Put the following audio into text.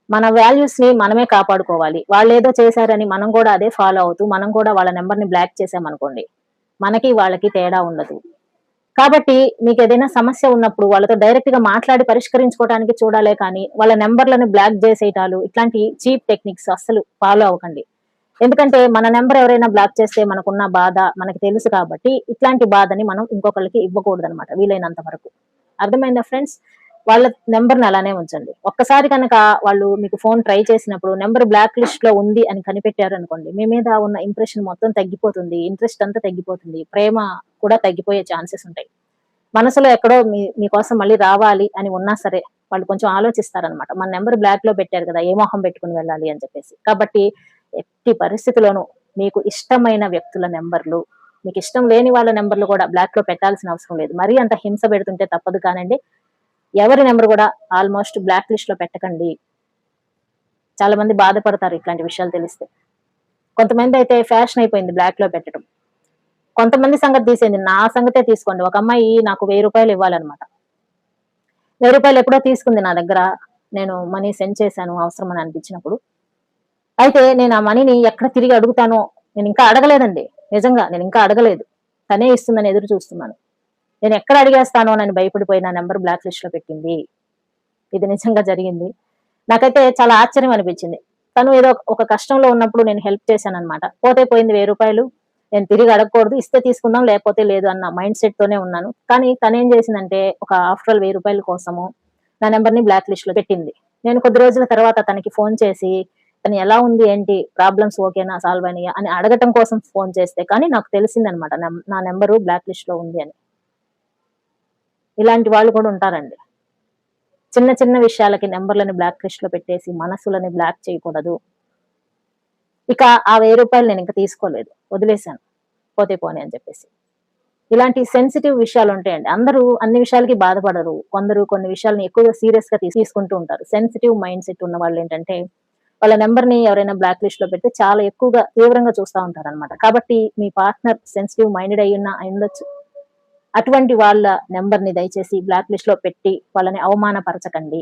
మన వాల్యూస్ ని మనమే కాపాడుకోవాలి. వాళ్ళేదో చేశారని మనం కూడా అదే ఫాలో అవుతూ, మనం కూడా వాళ్ళ నంబర్‌ని బ్లాక్ చేశామనుకోండి, మనకి వాళ్ళకి తేడా ఉండదు. కాబట్టి మీకేదైనా సమస్య ఉన్నప్పుడు వాళ్ళతో డైరెక్ట్‌గా మాట్లాడి పరిష్కరించుకోవడానికి చూడాలే కానీ, వాళ్ళ నంబర్‌లను బ్లాక్ జేసేయటాలు ఇట్లాంటి చీప్ టెక్నిక్స్ అస్సలు ఫాలో అవ్వకండి. ఎందుకంటే మన నంబర్ ఎవరైనా బ్లాక్ చేస్తే మనకున్న బాధ మనకు తెలుసు కాబట్టి, ఇట్లాంటి బాధని మనం ఇంకొకళ్ళకి ఇవ్వకూడదనమాట వీలైనంత వరకు. అర్థమైందా ఫ్రెండ్స్? వాళ్ళ నంబర్‌ని అలానే ఉంచండి. ఒక్కసారి కనుక వాళ్ళు మీకు ఫోన్ ట్రై చేసినప్పుడు నంబర్ బ్లాక్ లిస్ట్‌లో ఉంది అని కనిపెట్టారనుకోండి, మీ మీద ఉన్న ఇంప్రెషన్ మొత్తం తగ్గిపోతుంది. ఇంట్రెస్ట్ అంతా తగ్గిపోతుంది. ప్రేమ కూడా తగ్గిపోయే ఛాన్సెస్ ఉంటాయి. మనసులో ఎక్కడో మీకోసం మళ్ళీ రావాలి అని ఉన్నా సరే, వాళ్ళు కొంచెం ఆలోచిస్తారనమాట. మన నంబర్ బ్లాక్‌లో పెట్టారు కదా! ఏ మొహం పెట్టుకొని వెళ్ళాలి అని చెప్పేసి. కాబట్టి ఎట్టి పరిస్థితిలోనూ మీకు ఇష్టమైన వ్యక్తుల నంబర్‌లు, మీకిష్టం లేని వాళ్ళ నంబర్‌లు కూడా బ్లాక్‌లో పెట్టాల్సిన అవసరం లేదు. మరీ అంత హింస పెడుతుంటే తప్పదు కానండి. ఎవరి నంబర్ కూడా ఆల్‌మోస్ట్ బ్లాక్ లిస్ట్‌లో పెట్టకండి. చాలా మంది బాధపడతారు ఇట్లాంటి విషయాలు తెలిస్తే. కొంతమందయితే ఫ్యాషన్ అయిపోయింది బ్లాక్‌లో పెట్టడం. కొంతమంది సంగతి తీసేయండి. నా సంగతే తీసుకోండి. ఒక అమ్మాయి నాకు రూ. 1000 ఇవ్వాలన్నమాట. రూ. 1000 ఎప్పుడో తీసుకుంది నా దగ్గర. నేను మనీ సెండ్ చేశాను అవసరమని అనిపించినప్పుడు. అయితే నేను ఆ మనీని ఎక్కడ తిరిగి అడుగుతానో నేనింకా అడగలేదండి. నిజంగా నేనింకా అడగలేదు. తనే ఇస్తుందని ఎదురు చూస్తున్నాను. నేనెక్కడ అడిగేస్తానోనని భయపడిపోయి నా నంబర్ బ్లాక్ లిస్ట్‌లో పెట్టింది. ఇది నిజంగా జరిగింది. నాకైతే చాలా ఆశ్చర్యం అనిపించింది. తను ఏదో ఒక కష్టంలో ఉన్నప్పుడు నేను హెల్ప్ చేశానన్నమాట. పోతే పోయింది రూ. 1000 నేను తిరిగి అడగకూడదు. ఇస్తే తీసుకుందాం లేకపోతే లేదు అన్న మైండ్ సెట్‌తోనే ఉన్నాను. కానీ తనేం చేసిందంటే ఒక ఆఫ్టర్ ఆల్ రూ. 1000 కోసము నా నంబర్‌ని బ్లాక్ లిస్ట్‌లో పెట్టింది. నేను కొద్ది రోజుల తర్వాత తనకి ఫోన్ చేసి తను ఎలా ఉంది? ఏంటి? ప్రాబ్లమ్స్ ఓకేనా? సాల్వ్ అయినాయా? అని అడగటం కోసం ఫోన్ చేస్తే కానీ నాకు తెలిసిందన్నమాట. నా నంబరు బ్లాక్ లిస్ట్‌లో ఉంది అని. ఇలాంటి వాళ్ళు కూడా ఉంటారండి. చిన్న చిన్న విషయాలకి నంబర్‌లని బ్లాక్ లిస్ట్‌లో పెట్టేసి మనసులని బ్లాక్ చేయకూడదు. ఇక ఆ రూ. 1000 నేనింక తీసుకోలేదు. వదిలేసాను. పోతే పోనీ అని చెప్పేసి. ఇలాంటి సెన్సిటివ్ విషయాలుంటాయండి. అందరూ అన్ని విషయాలకి బాధపడరు. కొందరు కొన్ని విషయాలను ఎక్కువగా సీరియస్‌గా తీసుకుంటూ ఉంటారు. సెన్సిటివ్ మైండ్ సెట్ ఉన్న వాళ్ళేంటంటే, వాళ్ళ నంబర్‌ని ఎవరైనా బ్లాక్ లిస్ట్‌లో పెడితే చాలా ఎక్కువగా తీవ్రంగా చూస్తా ఉంటారనమాట. కాబట్టి మీ పార్ట్నర్ సెన్సిటివ్ మైండెడ్ అయ్యుండొచ్చు. అటువంటి వాళ్ళ నంబర్‌ని దయచేసి బ్లాక్ లిస్ట్‌లో పెట్టి వాళ్ళని అవమానపరచకండి.